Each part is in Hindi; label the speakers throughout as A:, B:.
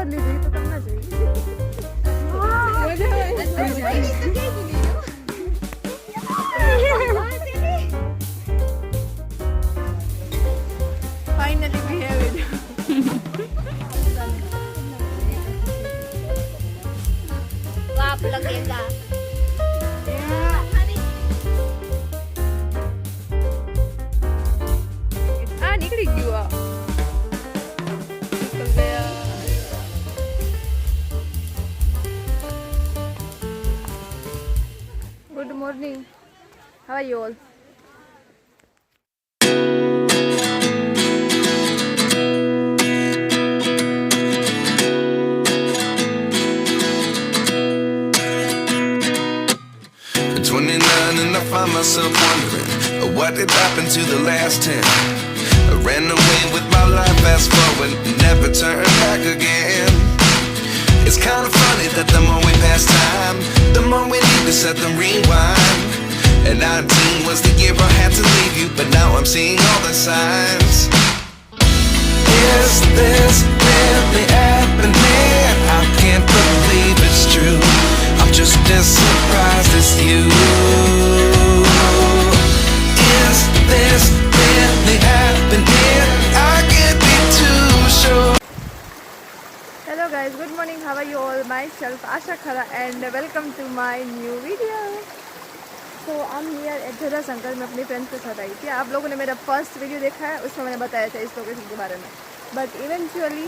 A: ખબર લીધી તો તમને જોઈ ફાઇનલી વી હેવ ઇટ
B: पाप लगेगा
A: निकली गया निकल गया good morning how are you all
C: And I find myself wondering what did happen to the last 10. I ran away with my life, fast forward, never turn back again. It's kind of funny that the more we pass time, the more we need to set the rewind. And 19 was the year I had to leave you, but now I'm seeing all the signs. Is this really happening? I can't believe it's true. I'm just as surprised as you. Is this really happening? I can't be too sure.
A: Hello guys, good morning. How are you all? Myself Asha Khara and welcome to my new video. So I'm here at Jatashankar में अपनी फ्रेंड्स के साथ आई थी. आप लोगों ने मेरा फर्स्ट वीडियो देखा है, उसमें मैंने बताया था इस लोकेशन के बारे में. बट इवेंचुअली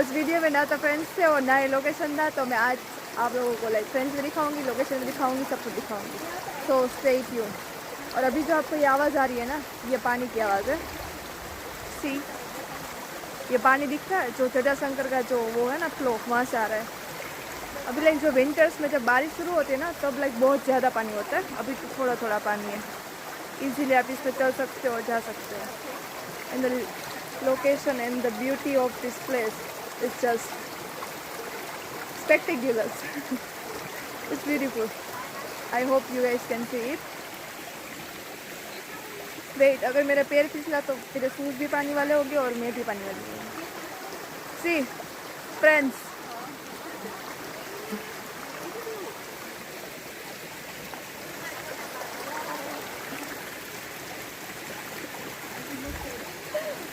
A: उस वीडियो में ना तो फ्रेंड्स थे और ना ही लोकेशन था. तो मैं आज आप लोगों को लाइक फ्रेंड्स भी दिखाऊंगी, लोकेशन भी दिखाऊंगी, सब कुछ दिखाऊंगी. सो स्टे ट्यून. और अभी जो आपको ये आवाज़ आ रही है ना, ये पानी की आवाज़ है. सी ये पानी दिख रहा है जो जटाशंकर का जो वो है ना फ्लो, वहाँ से आ रहा है. अभी लाइक जो विंटर्स में जब बारिश शुरू होती है ना तब लाइक बहुत ज़्यादा पानी होता है. अभी तो थोड़ा थोड़ा पानी है, इजीली आप इस पर चल सकते हो, जा सकते हो. And the location and the beauty of this place is just spectacular. It's beautiful. I hope you guys can see it. Wait, अगर मेरा पैर फिसला तो मेरे शूज भी पानी वाले होंगे और मैं भी पानी वाली होंगी. See, friends.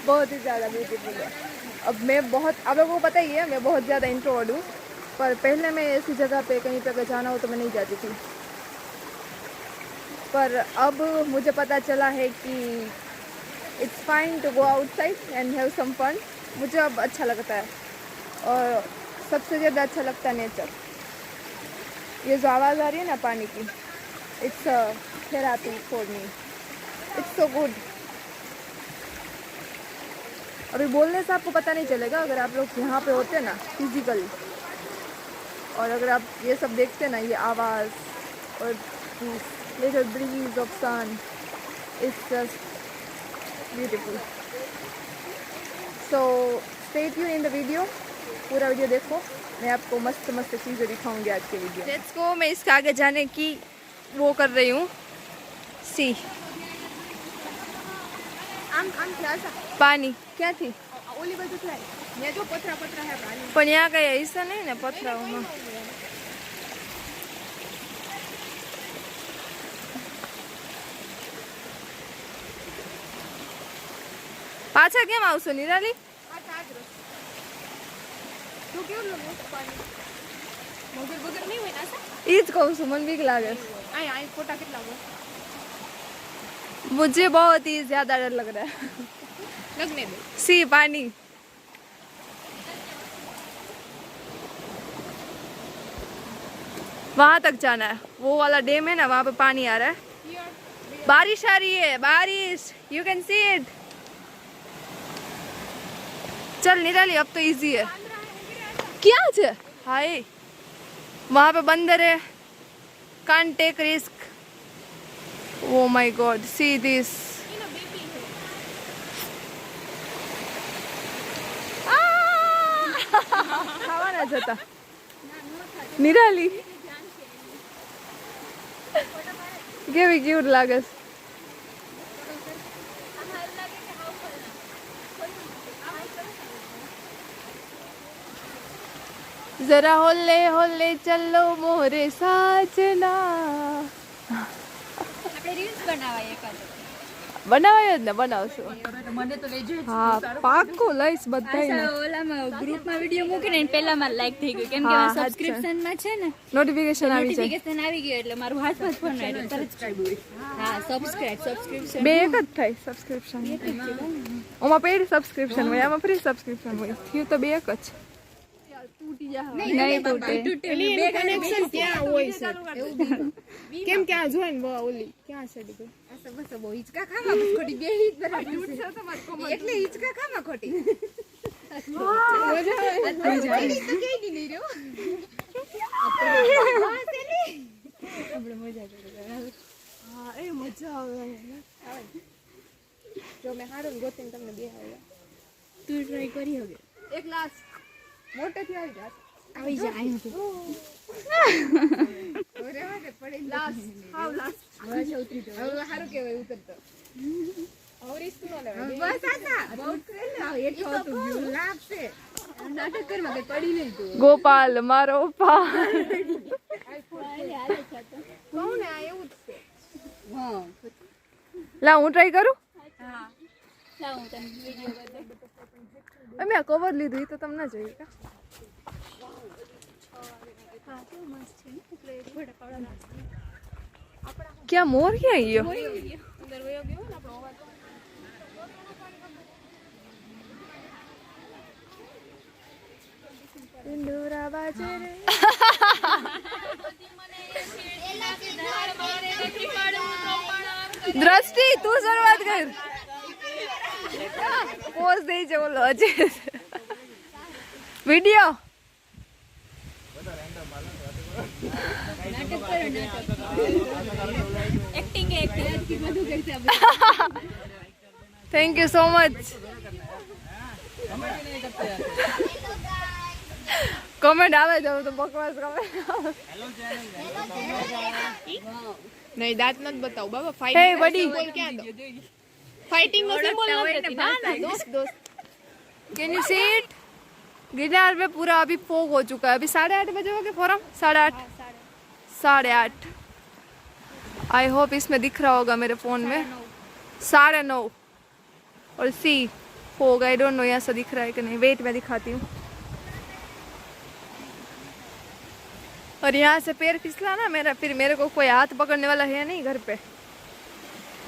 A: बहुत ही ज़्यादा ब्यूटीफुल है. अब मैं बहुत, आप लोगों को पता ही है मैं बहुत ज़्यादा इंट्रोवर्ट हूँ. पर पहले मैं ऐसी जगह पे कहीं पे अगर जाना हो तो मैं नहीं जाती थी. पर अब मुझे पता चला है कि it's fine to go outside and have some fun. मुझे अब अच्छा लगता है और सबसे ज़्यादा अच्छा लगता है नेचर. ये जो आवाज़ आ रही है ना पानी की, it's therapy for me. It's so good. अभी बोलने से आपको पता नहीं चलेगा अगर आप लोग यहाँ पे होते ना फिजिकली, और अगर आप ये सब देखते ना, ये आवाज़ और little breeze of sun, it's just beautiful. So stay tune in the video. पूरा वीडियो देखो, मैं आपको मस्त मस्त चीज़ें दिखाऊंगी आज के वीडियो. Let's go. मैं इसके आगे जाने की वो कर रही हूँ. सी पानी क्या थी ઓલી બાજુ થાય ને જો પથરા પથરા હે પાણી. પણ यहाँ કઈ ऐसा नहीं ને પથરાઓમાં. પાછા કેમ આવશો નિરાલી? તું કેવું લાગે પાણી? મગર બગર નહીં હોય ના? ઈ જ કહું છું, મને બીક લાગે. આય આય ફોટા કેટલા હોય? मुझे बहुत ही ज़्यादा डर लग रहा है. लगने दे. सी पानी. वहाँ तक जाना है. वो वाला डैम है ना, वहाँ पे पानी आ रहा है. बारिश आ रही है, बारिश. You can see it. चल निराली, अब तो इजी है. क्या है? हाय, वहाँ पे बंदर है. Can't take risk. Oh my God, see this. ખાવા ના જતા નિરાલી. કેવી ક્યુટ લાગે. जरा होले होले चलो मोरे साजना
B: આપણે રીલ્સ બનાવાય એકાદ
A: બનાવાય જ ને બનાવશું
B: મને તો લેજો
A: હા પાક્કું લઈશ બધાય
B: ઓલામાં ગ્રુપમાં વિડિયો મૂકીને પહેલામાં લાઈક થઈ ગયું કેમ કે
A: હા,
B: સબસ્ક્રિપ્શનમાં છે ને
A: નોટિફિકેશન આવી જાય
B: નોટિફિકેશન આવી ગયું એટલે મારું હાથમાં જ ફોન એટલે તરત હા સબસ્ક્રિપ્શન
A: બે એક જ થાય સબસ્ક્રિપ્શન ઓમાં પેડ સબસ્ક્રિપ્શન હોય આમાં ફ્રી સબસ્ક્રિપ્શન હોય થયું તો બે એક જ નહીં તૂટે
B: બે કનેક્શન ત્યાં હોય છે
A: કેમ કે આ જોઈને બહુ ઓલી ક્યાં છે દીકરી
B: બસ બહુ હિચકા ખાવા બસ ખોટી બે હિચ બરાબર એટલે હિચકા ખાવા ખોટી મજા આવે તો કઈ નહીં રહ્યો આપણે મજા કરીએ
A: હા એ મજા આવે જો મેં હારું ગોતીને તમને બે આવ્યા
B: તું ટ્રાય કરી હવે
A: એક લાસ્ટ મોટેથી આવી જા
B: આવી જા અહીં
A: ઓરે વાગે પડી લાસ્ટ હાવ લાસ્ટ
B: બસ ઉતરી જો
A: હવે હારું કેવાય ઉતરતો ઓરીસ તું ન લેવા
B: બસ આતા બહુ ક્રેલ એટલો તો વ્યૂ લાગશે નાટક કરવા કે પડી નહીં તું
A: ગોપાલ મારો પાલ
B: કોણ આ એવું જ છે હા
A: લા હું ટ્રાય કરું
B: હા લાવ હું તને વિડિયો કરી દઉં
A: અમે આ કવર લીધું એ તો તમને જોઈએ કા
B: હા તો મસ્ત છે ને એટલે થોડા પાવડા
A: ક્યાં મોર ક્યાં ગયો
B: અંદર વયો ગયો ને આપણો અવાજ
A: ઇન્દુરા બાજે રે દ્રષ્ટિ તું શરૂઆત કર પોઝ દઈ છે બોલો અજય વિડિયો
B: નાટક કરો નાટક એક્ટિંગ એક્ટિંગ બધું કરતા
A: thank you so much comment આવે છે તો બકવાસ કમેન્ટ નહીં દાંત નથી બતાવું બાબા ફાઇટિંગ હે બડી બોલ ક્યાં દો फाइटिंग नो सिंबल नहीं ना ना दोस्त दोस्त can you see it Girnar में पूरा अभी फोग हो चुका है अभी 8:30 बजे हो गए फॉरम 8:30 आई होप इसमें दिख रहा होगा मेरे फोन में 9:30 और सी फोग आई डोंट नो यहाँ से दिख रहा है कि नहीं वेट मैं दिखाती हूँ और यहाँ से पैर फिसला ना मेरा फिर मेरे को कोई हाथ पकड़ने वाला है नहीं घर पे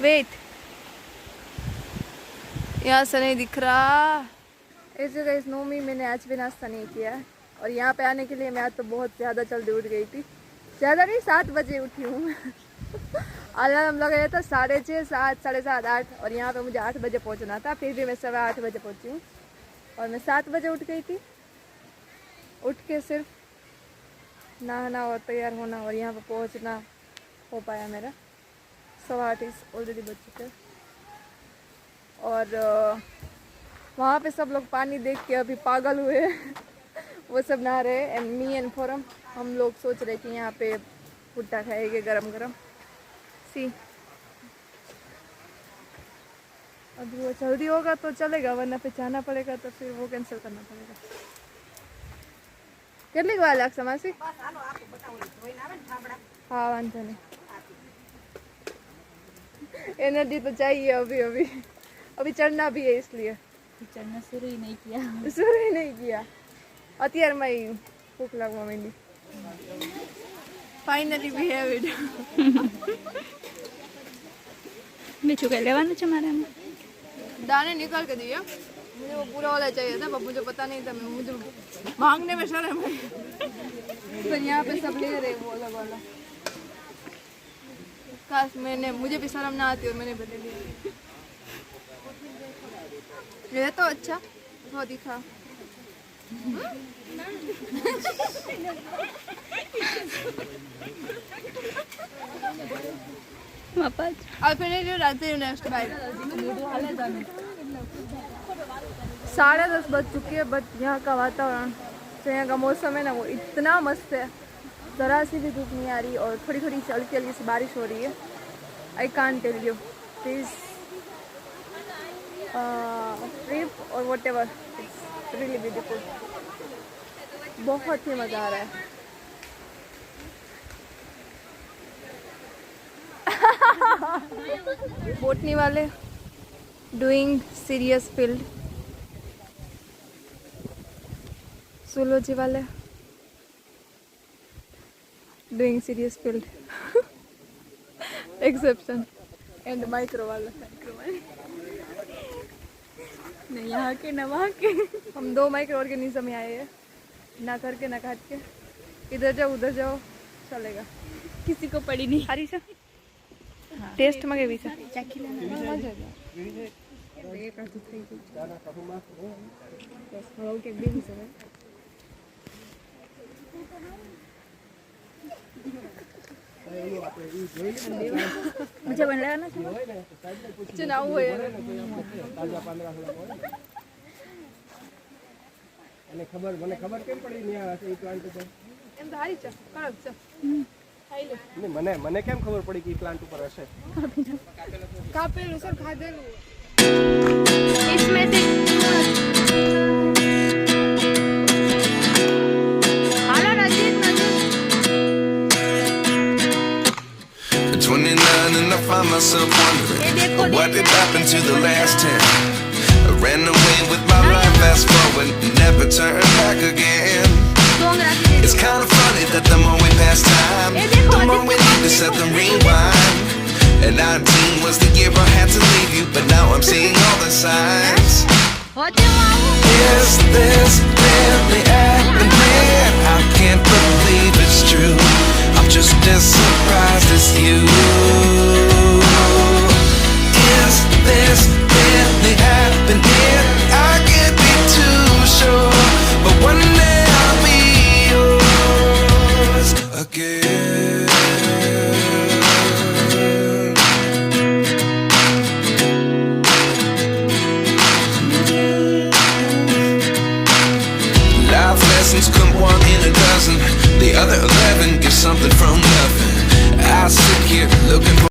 A: वेट यहाँ से नहीं दिख रहा ऐसे गाइस नौमी मैंने आज भी नाश्ता नहीं किया है और यहाँ पे आने के लिए मैं आज तो बहुत ज़्यादा जल्दी उठ गई थी ज़्यादा नहीं 7 बजे उठी हूँ अलार्म लगाया था 6:30 7 7:30 8 और यहाँ पे मुझे 8 बजे पहुँचना था फिर भी मैं 8:15 बजे पहुँची हूँ और मैं 7 बजे उठ गई थी उठ के सिर्फ नहाना और तैयार होना और यहाँ पे पहुँचना हो पाया मेरा 8:15 ऑलरेडी बज चुके हैं और वहाँ पे सब लोग पानी देख के अभी पागल हुए वो सब नहा रहे एंड मी एंड फॉरम हम लोग सोच रहे कि यहाँ पे भुट्टा खाएंगे गरम गरम सी अभी वो जल्दी होगा तो चलेगा वरना फिर जाना पड़ेगा तो फिर वो कैंसिल करना पड़ेगा कितनी વાર લાગશે માસી हाँ वांधो नहीं एनर्जी तो चाहिए अभी अभी अभी चढ़ना भी है इसलिए
B: चढ़ना शुरू ही नहीं किया
A: અત્યાર માં ભૂખ લાગવા માંડી फाइनली वी हैव इट
B: બીજું કઈ લેવાનું છે મારે
A: दाने निकाल के दिए मुझे वो पूरा वाला चाहिए था पर मुझे पता नहीं था मुझे मांगने में शर्म है पर यहाँ पे सब ले रहे वो अलग वाला काश मैंने मुझे भी शर्म ना आती और मैंने भी ले लिया ये तो अच्छा वो दिखा I'll finish it and see you next bite. 10:30 बज चुकी है बट यहाँ का वातावरण जो यहाँ का मौसम है ना वो इतना मस्त है ज़रा सी भी धूप नहीं आ रही और थोड़ी थोड़ी सी हल्की हल्की सी बारिश हो रही है I can't tell you this trip और whatever it's really beautiful बहुत ही मज़ा आ रहा है। बोटनी वाले डूइंग सीरियस फील्ड, zoology वाले doing serious field, exception, and micro वाले
B: न यहाँ के न वहाँ के।
A: हम 2 माइक्रो ऑर्गेनिज्म में आए हैं, ना करके ना काट के, इधर जाओ उधर जाओ चलेगा,
B: किसी को पड़ी नहीं।
A: हरी सा टेस्ट में केवी છે
B: ચાખી લેना મજા આવે। એક આધું થઈ ગયું બસ હવે કે બેબી છે मुझे बन रहा है ना
A: चुनाव हुए
D: અને ખબર કેમ પડી ને આ એ પ્લાન્ટ ઉપર
A: એમ તો હારી છે કડક છે ખાઈ લે
D: ને મને કેમ ખબર પડી કે પ્લાન્ટ ઉપર હશે
A: કાપેલું સર ખાધેલું
B: इसमें से आला नजीक नजीक
C: 29 and I find myself wondering what did happen to the last 10. I ran away with my life, fast forward, never turn back again.
B: Song रख दे।
C: It's kind of funny that the more we pass time, the more we need to set the rewind. And 19 was the year I had to leave you, but now I'm seeing all the signs.
B: होते माऊ
C: Is this really happening? I can't believe it's true. I'm just as surprised as you. Is this really happening? I can't be too sure, but one day I'll be yours again. Life lessons come 1 in a dozen. The other 11 get something from nothing. I sit here looking for